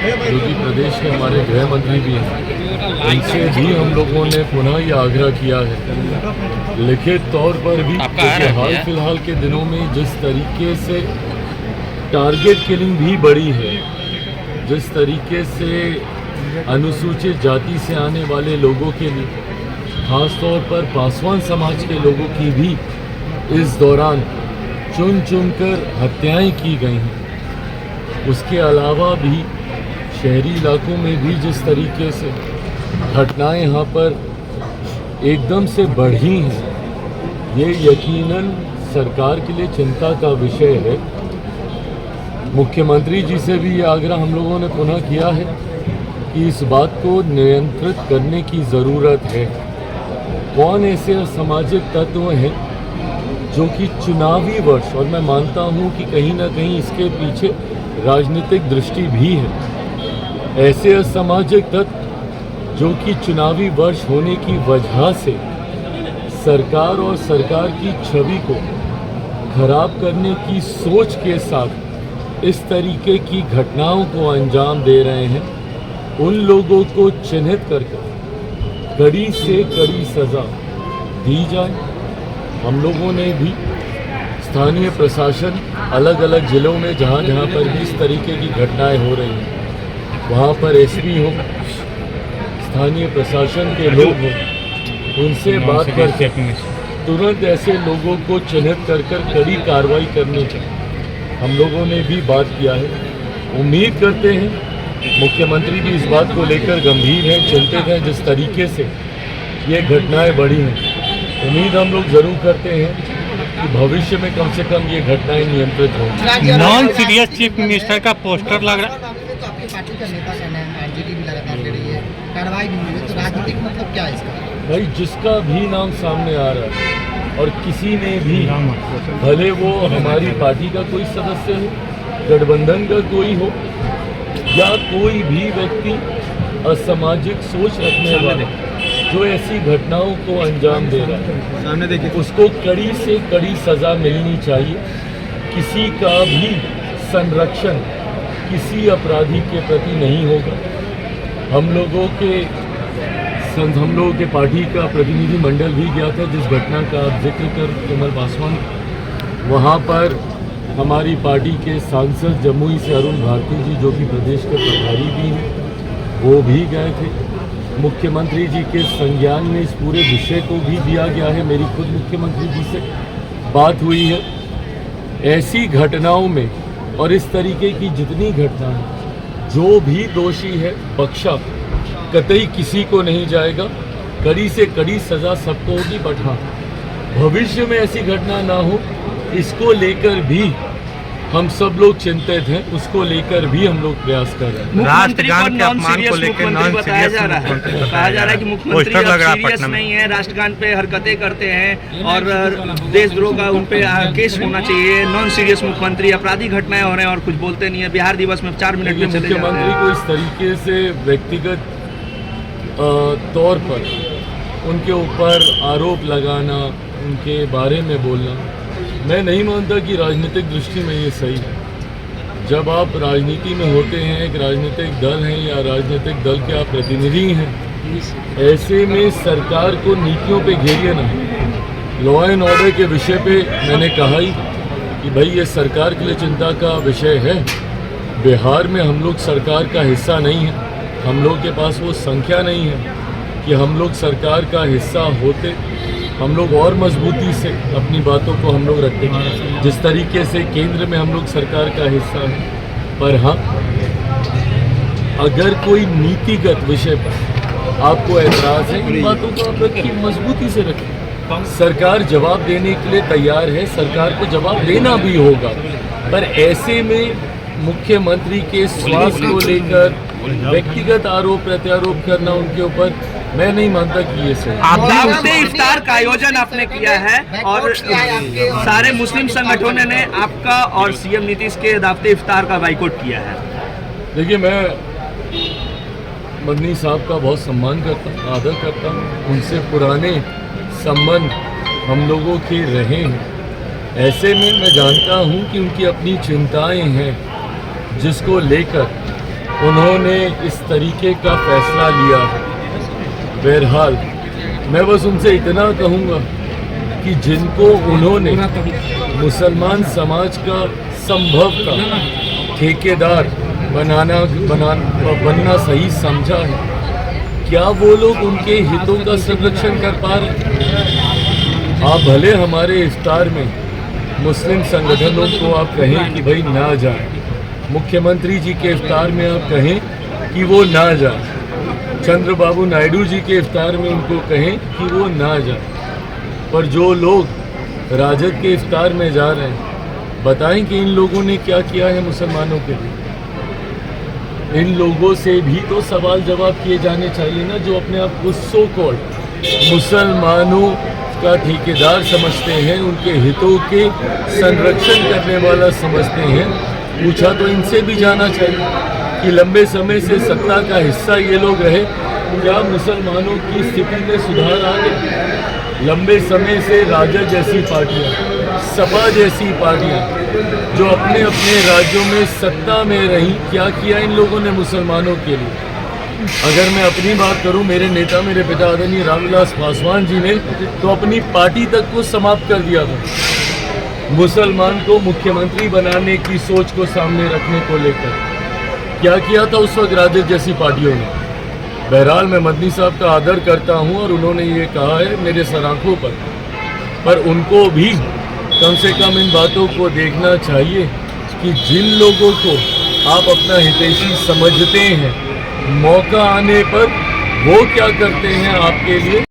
जो कि प्रदेश के हमारे गृह मंत्री भी हैं, उनसे भी हम लोगों ने पुनः ये आग्रह किया है लिखित तौर पर भी कि हाल फिलहाल के दिनों में जिस तरीके से टारगेट किलिंग भी बढ़ी है, जिस तरीके से अनुसूचित जाति से आने वाले लोगों के लिए खास तौर पर पासवान समाज के लोगों की भी इस दौरान चुन चुनकर हत्याएं की गई हैं। उसके अलावा भी शहरी इलाकों में भी जिस तरीके से घटनाएं यहाँ पर एकदम से बढ़ी हैं, ये यकीनन सरकार के लिए चिंता का विषय है। मुख्यमंत्री जी से भी ये आग्रह हम लोगों ने पुनः किया है कि इस बात को नियंत्रित करने की ज़रूरत है। कौन ऐसे असामाजिक तत्व हैं जो कि चुनावी वर्ष, और मैं मानता हूं कि कहीं ना कहीं इसके पीछे राजनीतिक दृष्टि भी है, ऐसे असामाजिक तत्व जो कि चुनावी वर्ष होने की वजह से सरकार और सरकार की छवि को खराब करने की सोच के साथ इस तरीके की घटनाओं को अंजाम दे रहे हैं, उन लोगों को चिन्हित करके कड़ी से कड़ी सज़ा दी जाए। हम लोगों ने भी स्थानीय प्रशासन अलग अलग ज़िलों में जहाँ जहाँ पर भी इस तरीके की घटनाएं हो रही हैं, वहाँ पर एसपी हो, स्थानीय प्रशासन के लोग हों, उनसे बात करके तुरंत ऐसे लोगों को चिन्हित कर कड़ी कार्रवाई करने की हम लोगों ने भी बात किया है। उम्मीद करते हैं मुख्यमंत्री भी इस बात को लेकर गंभीर हैं, चिंतित हैं जिस तरीके से ये घटनाएं बढ़ी हैं। उम्मीद हम लोग ज़रूर करते हैं कि भविष्य में कम से कम ये घटनाएं नियंत्रित हों। नॉन सीरियस चीफ मिनिस्टर का पोस्टर लग रहा है, तो आपकी पार्टी का नेता कहना है, आरजेडी भी लगातार ले रही है, कार्रवाई भी हुई है, तो राजनीतिक मतलब क्या है इसका? भाई जिसका भी नाम सामने आ रहा है और किसी ने भी, भले वो हमारी पार्टी का कोई सदस्य हो, गठबंधन का कोई हो या कोई भी व्यक्ति असामाजिक सोच रखने वाले जो ऐसी घटनाओं को अंजाम दे रहा है, उसको कड़ी से कड़ी सज़ा मिलनी चाहिए। किसी का भी संरक्षण किसी अपराधी के प्रति नहीं होगा। हम लोगों के पार्टी का प्रतिनिधि मंडल भी गया था जिस घटना का आप जिक्र कर कमल पासवान, वहाँ पर हमारी पार्टी के सांसद जमुई से अरुण भारती जी जो कि प्रदेश के प्रभारी भी हैं, वो भी गए थे। मुख्यमंत्री जी के संज्ञान में इस पूरे विषय को भी दिया गया है। मेरी खुद मुख्यमंत्री जी से बात हुई है। ऐसी घटनाओं में और इस तरीके की जितनी घटनाएं, जो भी दोषी है बख्शा कतई किसी को नहीं जाएगा। कड़ी से कड़ी सज़ा सबको होगी, बट हाँ भविष्य में ऐसी घटना ना हो इसको लेकर भी हम सब लोग चिंतित हैं, उसको लेकर भी हम लोग प्रयास कर रहे हैं। राष्ट्रगान के अपमान को लेकर नॉन बताया सीरियस जा रहा है, कहा जा रहा है कि मुख्यमंत्री अब सीरियस नहीं है, राष्ट्रगान पे हरकतें करते हैं और देशद्रोह का उन पे केस होना चाहिए। नॉन सीरियस मुख्यमंत्री, अपराधी घटनाएं हो रहे हैं और कुछ बोलते नहीं है। बिहार दिवस में 4 मिनट में चले जा रहे हैं। मुख्यमंत्री को इस तरीके से व्यक्तिगत तौर पर उनके ऊपर आरोप लगाना, उनके बारे में बोलना, मैं नहीं मानता कि राजनीतिक दृष्टि में ये सही है। जब आप राजनीति में होते हैं, एक राजनीतिक दल हैं या राजनीतिक दल के आप प्रतिनिधि हैं, ऐसे में सरकार को नीतियों पे घेरिए ना। लॉ एंड ऑर्डर के विषय पे मैंने कहा ही कि भाई ये सरकार के लिए चिंता का विषय है। बिहार में हम लोग सरकार का हिस्सा नहीं है, हम लोग के पास वो संख्या नहीं है कि हम लोग सरकार का हिस्सा होते। हम लोग और मजबूती से अपनी बातों को हम लोग रखते हैं, जिस तरीके से केंद्र में हम लोग सरकार का हिस्सा हैं। पर हाँ, अगर कोई नीतिगत विषय पर आपको ऐतराज़ है, इन बातों को आप रखिए, मजबूती से रखिए। सरकार जवाब देने के लिए तैयार है, सरकार को जवाब देना भी होगा। पर ऐसे में मुख्यमंत्री के स्वास्थ्य को लेकर व्यक्तिगत आरोप प्रत्यारोप करना उनके ऊपर, मैं नहीं मानता कि ये सही। दावते इफ्तार का आयोजन आपने किया है और सारे मुस्लिम संगठनों ने आपका और सीएम नीतीश के दावते इफ्तार का बाइकआउट किया है। देखिए, मैं मदनी साहब का बहुत सम्मान करता हूँ, आदर करता हूँ। उनसे पुराने संबंध हम लोगों के रहे हैं। ऐसे में मैं जानता हूँ कि उनकी अपनी चिंताएं हैं, जिसको लेकर उन्होंने इस तरीके का फैसला लिया। बहरहाल मैं बस उनसे इतना कहूँगा कि जिनको उन्होंने मुसलमान समाज का संभवतः ठेकेदार बनना सही समझा है, क्या वो लोग उनके हितों का संरक्षण कर पा रहे? आप भले हमारे इफ्तार में मुस्लिम संगठनों को आप कहें कि भाई ना जाए, मुख्यमंत्री जी के इफ्तार में आप कहें कि वो ना जाए, चंद्रबाबू नायडू जी के इफ्तार में उनको कहें कि वो ना जाए, पर जो लोग राजद के इफ्तार में जा रहे हैं, बताएं कि इन लोगों ने क्या किया है मुसलमानों के लिए। इन लोगों से भी तो सवाल जवाब किए जाने चाहिए ना, जो अपने आप को सो कॉल्ड मुसलमानों का ठेकेदार समझते हैं, उनके हितों के संरक्षण करने वाला समझते हैं। पूछा तो इनसे भी जाना चाहिए कि लंबे समय से सत्ता का हिस्सा ये लोग रहे, क्या मुसलमानों की स्थिति में सुधार आ गया? लंबे समय से राजद जैसी पार्टियां, सपा जैसी पार्टियां जो अपने अपने राज्यों में सत्ता में रही, क्या किया इन लोगों ने मुसलमानों के लिए? अगर मैं अपनी बात करूं, मेरे नेता, मेरे पिता आदरणीय रामविलास पासवान जी ने तो अपनी पार्टी तक को समाप्त कर दिया था, मुसलमान को मुख्यमंत्री बनाने की सोच को सामने रखने को लेकर। क्या किया था उस वक्त राजद जैसी पार्टियों ने? बहरहाल मैं मदनी साहब का आदर करता हूं और उन्होंने ये कहा है मेरे सराखों पर उनको भी कम से कम इन बातों को देखना चाहिए कि जिन लोगों को आप अपना हितैषी समझते हैं, मौका आने पर वो क्या करते हैं आपके लिए।